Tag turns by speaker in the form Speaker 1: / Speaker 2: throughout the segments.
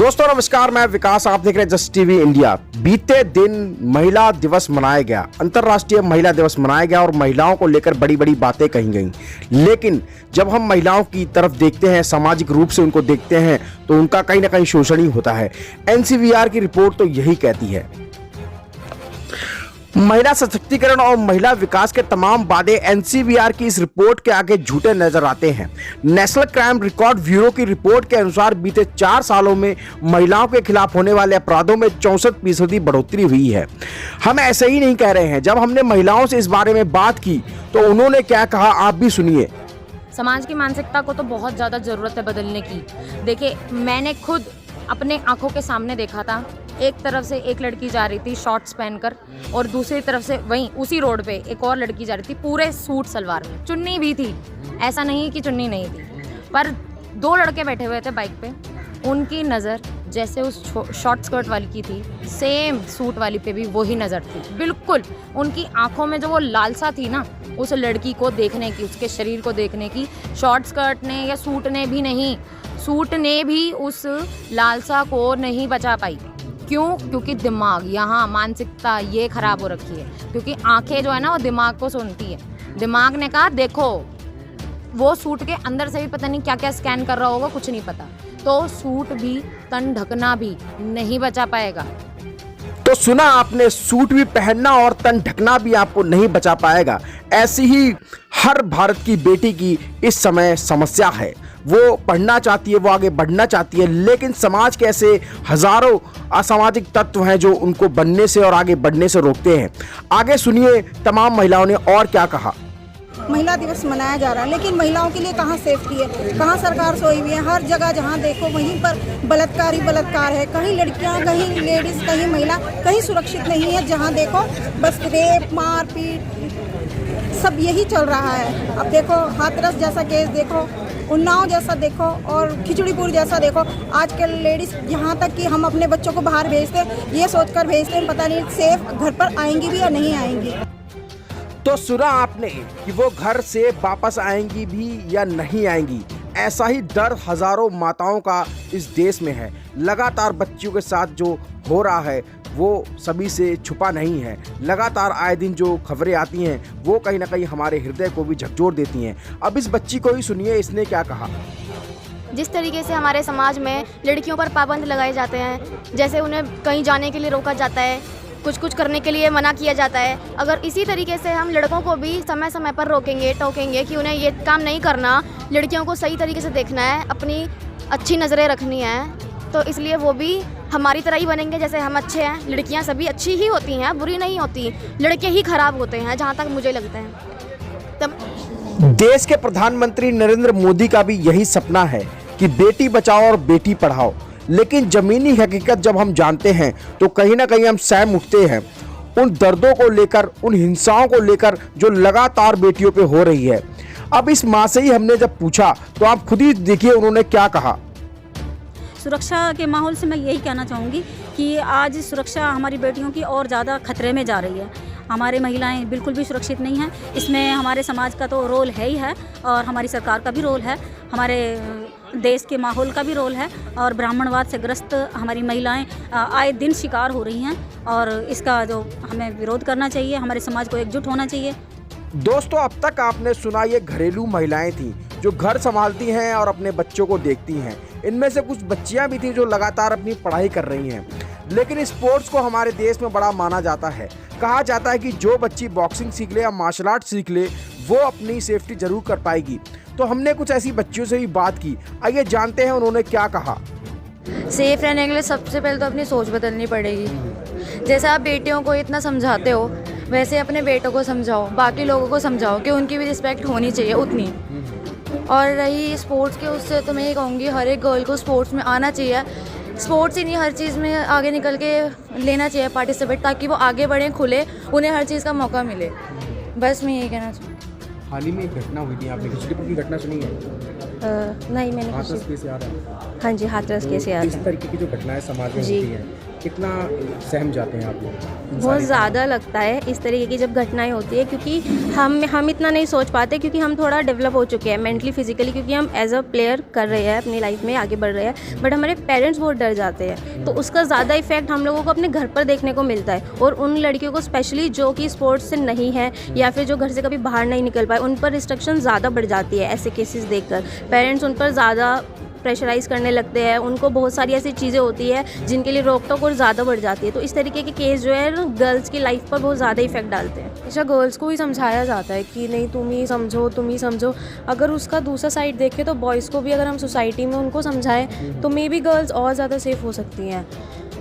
Speaker 1: दोस्तों नमस्कार, मैं विकास, आप देख रहे हैं जस्ट टीवी इंडिया। बीते दिन महिला दिवस मनाया गया, अंतर्राष्ट्रीय महिला दिवस मनाया गया और महिलाओं को लेकर बड़ी बड़ी बातें कही गई। लेकिन जब हम महिलाओं की तरफ देखते हैं, सामाजिक रूप से उनको देखते हैं, तो उनका कहीं ना कहीं शोषण ही होता है। एनसीवीआर की रिपोर्ट तो यही कहती है। महिला सशक्तिकरण और महिला विकास के तमाम वादे एनसीवीआर की इस रिपोर्ट के आगे झूठे नजर आते हैं। नेशनल क्राइम रिकॉर्ड ब्यूरो की रिपोर्ट के अनुसार बीते 4 सालों में महिलाओं के खिलाफ होने वाले अपराधों में 64% बढ़ोतरी हुई है। हम ऐसे ही नहीं कह रहे हैं। जब हमने महिलाओं से इस बारे में बात की तो उन्होंने क्या कहा, आप भी सुनिए।
Speaker 2: समाज की मानसिकता को तो बहुत ज़्यादा ज़रूरत है बदलने की। देखिए, मैंने खुद अपने आंखों के सामने देखा था, एक तरफ से एक लड़की जा रही थी शॉर्ट्स पहनकर और दूसरी तरफ से वहीं उसी रोड पे एक और लड़की जा रही थी पूरे सूट सलवार में, चुन्नी भी थी, ऐसा नहीं कि चुन्नी नहीं थी, पर 2 लड़के बैठे हुए थे बाइक पे। उनकी नज़र जैसे उस शॉर्ट स्कर्ट वाली की थी, सेम सूट वाली पे भी वही नज़र थी। बिल्कुल उनकी आंखों में जो वो लालसा थी ना उस लड़की को देखने की, उसके शरीर को देखने की, शॉर्ट स्कर्ट ने या सूट ने भी नहीं, सूट ने भी उस लालसा को नहीं बचा पाई। क्यों? क्योंकि दिमाग, यहाँ मानसिकता ये खराब हो रखी है। क्योंकि आंखें जो है ना वो दिमाग को सुनती है। दिमाग ने कहा देखो, वो सूट के अंदर से भी पता नहीं क्या क्या स्कैन कर रहा होगा, कुछ नहीं पता। तो सूट भी, तन ढकना भी नहीं बचा पाएगा।
Speaker 1: तो सुना आपने, सूट भी पहनना और तन ढकना भी आपको नहीं बचा पाएगा। ऐसी ही हर भारत की बेटी की इस समय समस्या है। वो पढ़ना चाहती है, वो आगे बढ़ना चाहती है, लेकिन समाज के ऐसे हजारों असामाजिक तत्व हैं जो उनको बनने से और आगे बढ़ने से रोकते हैं। आगे सुनिए तमाम महिलाओं ने और क्या कहा।
Speaker 3: महिला दिवस मनाया जा रहा है, लेकिन महिलाओं के लिए कहाँ सेफ्टी है, कहाँ सरकार सोई हुई है। हर जगह जहाँ देखो वहीं पर बलात्कार ही बलात्कार है। कहीं लड़कियाँ, कहीं लेडीज़, कहीं महिला, कहीं सुरक्षित नहीं है। जहाँ देखो बस रेप, मारपीट, सब यही चल रहा है। अब देखो हाथरस जैसा केस देखो, उन्नाव जैसा देखो और खिचड़ीपुर जैसा देखो। आजकल लेडीज़ यहाँ तक कि हम अपने बच्चों को बाहर भेजते ये सोचकर भेजते हैं पता नहीं सेफ घर पर आएंगी भी या नहीं आएंगी।
Speaker 1: तो सुना आपने कि वो घर से वापस आएंगी भी या नहीं आएंगी। ऐसा ही डर हजारों माताओं का इस देश में है। लगातार बच्चियों के साथ जो हो रहा है वो सभी से छुपा नहीं है। लगातार आए दिन जो खबरें आती हैं वो कहीं ना कहीं हमारे हृदय को भी झकझोर देती हैं। अब इस बच्ची को ही सुनिए, इसने क्या कहा।
Speaker 4: जिस तरीके से हमारे समाज में लड़कियों पर पाबंद लगाए जाते हैं, जैसे उन्हें कहीं जाने के लिए रोका जाता है, कुछ करने के लिए मना किया जाता है, अगर इसी तरीके से हम लड़कों को भी समय समय पर रोकेंगे, टोकेंगे कि उन्हें ये काम नहीं करना, लड़कियों को सही तरीके से देखना है, अपनी अच्छी नज़रें रखनी है, तो इसलिए वो भी हमारी तरह ही बनेंगे जैसे हम अच्छे हैं। लड़कियां सभी अच्छी ही होती हैं, बुरी नहीं होती, लड़के ही खराब होते हैं जहाँ तक मुझे लगता है। तब
Speaker 1: देश के प्रधानमंत्री नरेंद्र मोदी का भी यही सपना है कि बेटी बचाओ और बेटी पढ़ाओ, लेकिन जमीनी हकीकत जब हम जानते हैं तो कहीं ना कहीं हम सहम उठते हैं उन दर्दों को लेकर, उन हिंसाओं को लेकर जो लगातार बेटियों पे हो रही है। अब इस माँ से ही हमने जब पूछा तो आप खुद ही देखिए उन्होंने क्या कहा।
Speaker 5: सुरक्षा के माहौल से मैं यही कहना चाहूँगी कि आज सुरक्षा हमारी बेटियों की और ज़्यादा खतरे में जा रही है। हमारी महिलाएं बिल्कुल भी सुरक्षित नहीं हैं। इसमें हमारे समाज का तो रोल है ही है और हमारी सरकार का भी रोल है, हमारे देश के माहौल का भी रोल है। और ब्राह्मणवाद से ग्रस्त हमारी महिलाएं आए दिन शिकार हो रही हैं और इसका जो हमें विरोध करना चाहिए, हमारे समाज को एकजुट होना चाहिए।
Speaker 1: दोस्तों, अब तक आपने सुना ये घरेलू महिलाएं थी जो घर संभालती हैं और अपने बच्चों को देखती हैं। इनमें से कुछ बच्चियां भी थी जो लगातार अपनी पढ़ाई कर रही हैं। लेकिन स्पोर्ट्स को हमारे देश में बड़ा माना जाता है। कहा जाता है कि जो बच्ची बॉक्सिंग सीख ले या मार्शल आर्ट सीख ले वो अपनी सेफ्टी जरूर कर पाएगी। तो हमने कुछ ऐसी बच्चियों से भी बात की, आइए जानते हैं उन्होंने क्या कहा।
Speaker 2: सेफ रहने के लिए सबसे पहले तो अपनी सोच बदलनी पड़ेगी। जैसे आप बेटियों को इतना समझाते हो वैसे अपने बेटों को समझाओ, बाकी लोगों को समझाओ कि उनकी भी रिस्पेक्ट होनी चाहिए उतनी। और रही स्पोर्ट्स के, उससे तो मैं ये कहूँगी हर एक गर्ल को स्पोर्ट्स में आना चाहिए। स्पोर्ट्स ही नहीं, हर चीज़ में आगे निकल के लेना चाहिए पार्टिसिपेट, ताकि वो आगे बढ़ें, खुले, उन्हें हर चीज़ का मौका मिले। बस मैं यही कहना चाहूँगी।
Speaker 1: हाल ही में एक घटना हुई थी, आपने खिचड़ीपुर की घटना सुनी है?
Speaker 2: नहीं, मैंने
Speaker 1: हाथरस केस याद है?
Speaker 2: हाँ जी, हाथरस केस याद है।
Speaker 1: इस तरीके की जो घटनाएं समाज में होती हैं कितना सहम जाते हैं आप लोग?
Speaker 6: बहुत ज़्यादा लगता है इस तरीके की जब घटनाएं होती है, क्योंकि हम इतना नहीं सोच पाते, क्योंकि हम थोड़ा डेवलप हो चुके हैं मेंटली फिजिकली, क्योंकि हम एज अ प्लेयर कर रहे हैं, अपनी लाइफ में आगे बढ़ रहे हैं, बट हमारे पेरेंट्स बहुत डर जाते हैं। तो उसका ज़्यादा इफेक्ट हम लोगों को अपने घर पर देखने को मिलता है, और उन लड़कियों को स्पेशली जो कि स्पोर्ट्स से नहीं है या फिर जो घर से कभी बाहर नहीं निकल पाए, उन पर रिस्ट्रिक्शन ज़्यादा बढ़ जाती है। ऐसे केसेस देखकर पेरेंट्स उन पर ज़्यादा प्रेशराइज़ करने लगते हैं, उनको बहुत सारी ऐसी चीज़ें होती है जिनके लिए रोक टोक और ज़्यादा बढ़ जाती है। तो इस तरीके के केस जो है गर्ल्स की लाइफ पर बहुत ज़्यादा इफेक्ट डालते हैं।
Speaker 7: हमेशा गर्ल्स को ही समझाया जाता है कि नहीं तुम ही समझो। अगर उसका दूसरा साइड देखें तो बॉयज़ को भी अगर हम सोसाइटी में उनको समझाएं तो मे बी गर्ल्स और ज़्यादा सेफ हो सकती हैं।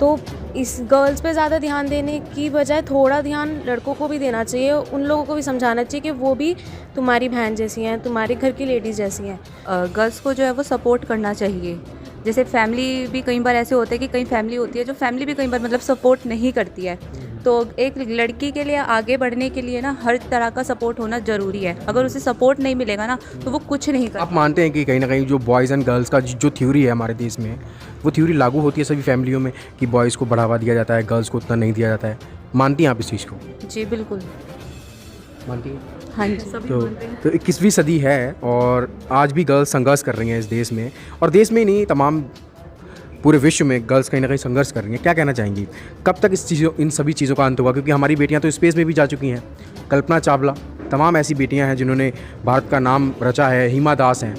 Speaker 7: तो इस गर्ल्स पे ज़्यादा ध्यान देने की बजाय थोड़ा ध्यान लड़कों को भी देना चाहिए, उन लोगों को भी समझाना चाहिए कि वो भी तुम्हारी बहन जैसी हैं, तुम्हारे घर की लेडीज़ जैसी हैं।
Speaker 8: गर्ल्स को जो है वो सपोर्ट करना चाहिए। जैसे फैमिली भी कई बार ऐसे होते हैं कि कई फैमिली होती है जो फैमिली भी कई बार मतलब सपोर्ट नहीं करती है। तो एक लड़की के लिए आगे बढ़ने के लिए ना हर तरह का सपोर्ट होना ज़रूरी है। अगर उसे सपोर्ट नहीं मिलेगा ना तो वो कुछ नहीं कर।
Speaker 1: आप मानते हैं कि कहीं ना कहीं जो बॉयज़ एंड गर्ल्स का जो थ्योरी है हमारे देश में, वो थ्योरी लागू होती है सभी फैमिलियों में कि बॉयज़ को बढ़ावा दिया जाता है, गर्ल्स को उतना नहीं दिया जाता है? मानती हैं आप इस चीज़ को?
Speaker 8: जी बिल्कुल
Speaker 1: मानती हैं?
Speaker 8: हाँ जी।
Speaker 1: तो 21वीं सदी है और आज भी गर्ल्स संघर्ष कर रही हैं इस देश में, और देश में ही नहीं तमाम पूरे विश्व में गर्ल्स कहीं ना कहीं संघर्ष कर रही हैं। क्या कहना चाहेंगी, कब तक इन सभी चीज़ों का अंत होगा? क्योंकि हमारी बेटियां तो स्पेस में भी जा चुकी हैं, कल्पना चावला, तमाम ऐसी बेटियां हैं जिन्होंने भारत का नाम रचा है, हिमा दास हैं,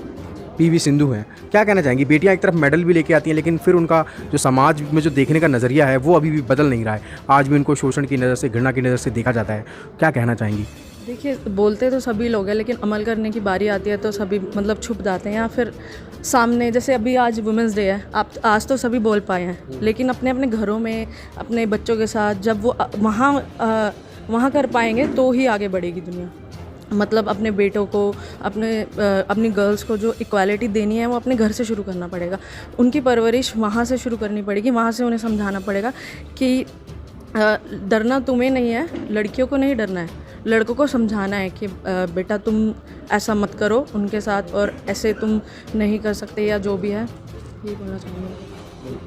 Speaker 1: पीवी सिंधु हैं। क्या कहना चाहेंगी? बेटियां एक तरफ मेडल भी लेके आती हैं, लेकिन फिर उनका जो समाज में जो देखने का नज़रिया है वो अभी भी बदल नहीं रहा है। आज भी उनको शोषण की नज़र से, घृणा की नज़र से देखा जाता है। क्या कहना चाहेंगी?
Speaker 7: देखिए, बोलते तो सभी लोग हैं, लेकिन अमल करने की बारी आती है तो सभी मतलब छुप जाते हैं या फिर सामने। जैसे अभी आज वुमेंस डे है, आप आज तो सभी बोल पाए हैं, लेकिन अपने अपने घरों में अपने बच्चों के साथ जब वो वहाँ कर पाएंगे तो ही आगे बढ़ेगी दुनिया। मतलब अपने बेटों को, अपनी गर्ल्स को जो इक्वालिटी देनी है वो अपने घर से शुरू करना पड़ेगा। उनकी परवरिश वहाँ से शुरू करनी पड़ेगी, वहाँ से उन्हें समझाना पड़ेगा कि डरना तुम्हें नहीं है, लड़कियों को नहीं डरना है, लड़कों को समझाना है कि बेटा तुम ऐसा मत करो उनके साथ, और ऐसे तुम नहीं कर सकते, या जो भी है ये बोलना चाहूँगी।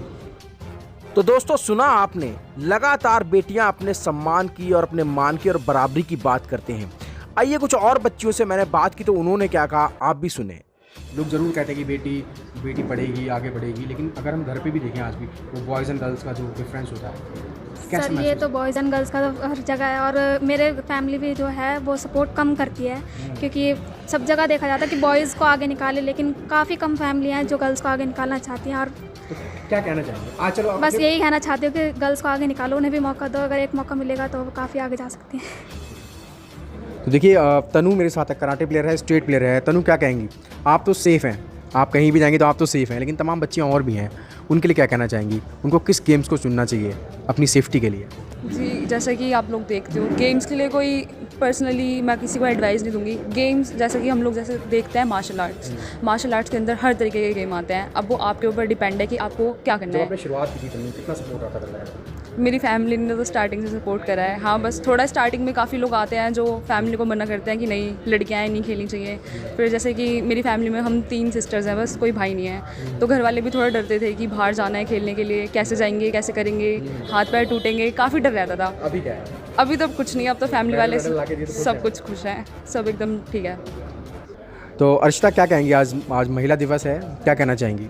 Speaker 1: तो दोस्तों, सुना आपने, लगातार बेटियां अपने सम्मान की और अपने मान की और बराबरी की बात करते हैं। आइए कुछ और बच्चियों से मैंने बात की तो उन्होंने क्या कहा, आप भी सुने। लोग ज़रूर कहते हैं कि बेटी पढ़ेगी, आगे बढ़ेगी, लेकिन अगर हम घर पे भी देखें आज भी वो बॉयज़ एंड गर्ल्स का जो डिफरेंस होता है,
Speaker 9: सर ये तो बॉयज़ एंड गर्ल्स का तो हर जगह है, और मेरे फैमिली भी जो है वो सपोर्ट कम करती है, क्योंकि सब जगह देखा जाता है कि बॉयज़ को आगे निकाले, लेकिन काफ़ी कम फैमिली हैं जो गर्ल्स को आगे निकालना चाहती हैं। और
Speaker 1: तो क्या कहना चाहेंगे? आज चलो
Speaker 9: बस यही कहना चाहती हूँ कि गर्ल्स को आगे निकालो, उन्हें भी मौका दो। अगर एक मौका मिलेगा तो वो काफ़ी आगे जा सकती हैं।
Speaker 1: तो देखिए, तनु मेरे साथ है, कराटे प्लेयर है, स्टेट प्लेयर है। तनु, क्या कहेंगी? आप तो सेफ़ हैं, आप कहीं भी जाएंगे तो आप तो सेफ़ हैं, लेकिन तमाम बच्चियाँ और भी हैं, उनके लिए क्या कहना चाहेंगी? उनको किस गेम्स को चुनना चाहिए अपनी सेफ्टी के लिए?
Speaker 10: जी, जैसा कि आप लोग देखते हो, गेम्स के लिए कोई पर्सनली मैं किसी को एडवाइस नहीं दूंगी। गेम्स जैसे कि हम लोग जैसे देखते हैं मार्शल आर्ट्स के अंदर हर तरीके के गेम आते हैं। अब वो आपके ऊपर डिपेंड है कि आपको क्या करना है।
Speaker 1: आपने शुरुआत की थी तनु, कितना सपोर्ट आता है?
Speaker 10: मेरी फैमिली ने तो स्टार्टिंग से सपोर्ट करा है। हाँ, बस थोड़ा स्टार्टिंग में काफ़ी लोग आते हैं जो फैमिली को मना करते हैं कि नहीं लड़कियाँ नहीं खेलनी चाहिए। फिर जैसे कि मेरी फैमिली में हम 3 सिस्टर्स हैं, बस कोई भाई नहीं है, तो घर वाले भी थोड़ा डरते थे कि बाहर जाना है खेलने के लिए, कैसे जाएंगे, कैसे करेंगे, हाथ पैर टूटेंगे, काफ़ी डर रहता था।
Speaker 1: अभी क्या है?
Speaker 10: अभी तो कुछ नहीं, अब तो फैमिली वाले सब कुछ खुश हैं, सब एकदम ठीक है।
Speaker 1: तो अर्शिता, क्या कहेंगी? आज महिला दिवस है, क्या कहना चाहेंगी?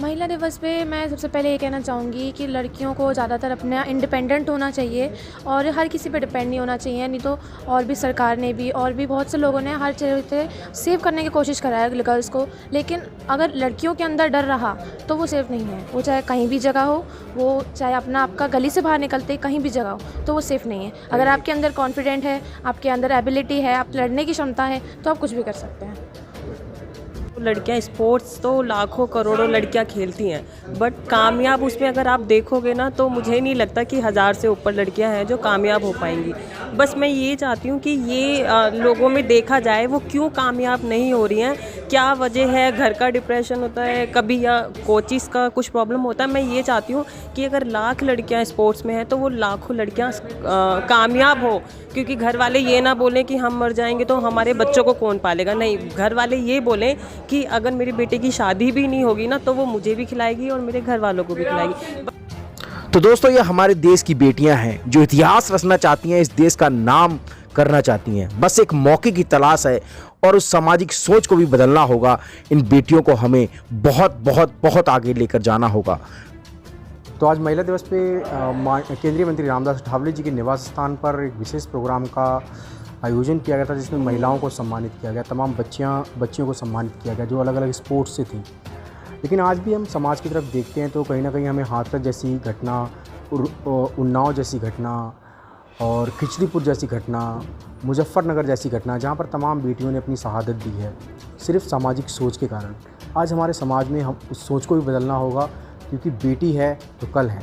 Speaker 11: महिला दिवस पे मैं सबसे पहले ये कहना चाहूँगी कि लड़कियों को ज़्यादातर अपना इंडिपेंडेंट होना चाहिए और हर किसी पे डिपेंड नहीं होना चाहिए। नहीं तो और भी सरकार ने भी और भी बहुत से लोगों ने हर चीज़ से सेव करने की कोशिश करा है गर्ल्स को, लेकिन अगर लड़कियों के अंदर डर रहा तो वो सेफ़ नहीं है। वो चाहे कहीं भी जगह हो, वो चाहे आपका गली से बाहर निकलते कहीं भी जगह हो, तो वो सेफ़ नहीं है। अगर आपके अंदर कॉन्फिडेंट है, आपके अंदर एबिलिटी है, आप लड़ने की क्षमता है, तो आप कुछ भी कर सकते हैं।
Speaker 12: लड़कियां स्पोर्ट्स तो लाखों करोड़ों लड़कियां खेलती हैं, बट कामयाब उसमें अगर आप देखोगे ना तो मुझे नहीं लगता कि 1000 से ऊपर लड़कियां हैं जो कामयाब हो पाएंगी। बस मैं ये चाहती हूँ कि ये लोगों में देखा जाए वो क्यों कामयाब नहीं हो रही हैं, क्या वजह है। घर का डिप्रेशन होता है कभी, या कोचिज़ का कुछ प्रॉब्लम होता है। मैं ये चाहती हूँ कि अगर लाख लड़कियाँ स्पोर्ट्स में हैं तो वो लाखों लड़कियाँ कामयाब हो, क्योंकि घर वाले ये ना बोलें कि हम मर जाएंगे तो हमारे बच्चों को कौन पालेगा। नहीं, घर वाले ये बोलें कि अगर मेरी बेटे की शादी भी नहीं होगी ना तो वो मुझे भी खिलाएगी और मेरे घर वालों को भी खिलाएगी।
Speaker 1: तो दोस्तों, ये हमारे देश की बेटियां हैं जो इतिहास रचना चाहती हैं, इस देश का नाम करना चाहती हैं। बस एक मौके की तलाश है और उस सामाजिक सोच को भी बदलना होगा। इन बेटियों को हमें बहुत बहुत बहुत आगे लेकर जाना होगा। तो आज महिला दिवस पे केंद्रीय मंत्री रामदास अठावले जी के निवास स्थान पर एक विशेष प्रोग्राम का आयोजन किया गया था, जिसमें महिलाओं को सम्मानित किया गया, तमाम बच्चियों को सम्मानित किया गया जो अलग अलग स्पोर्ट्स से थी। लेकिन आज भी हम समाज की तरफ देखते हैं तो कहीं ना कहीं हमें हाथरस जैसी घटना, उन्नाव जैसी घटना और खिचड़ीपुर जैसी घटना, मुजफ्फरनगर जैसी घटना, जहाँ पर तमाम बेटियों ने अपनी शहादत दी है सिर्फ सामाजिक सोच के कारण। आज हमारे समाज में हम उस सोच को भी बदलना होगा, क्योंकि बेटी है तो कल है।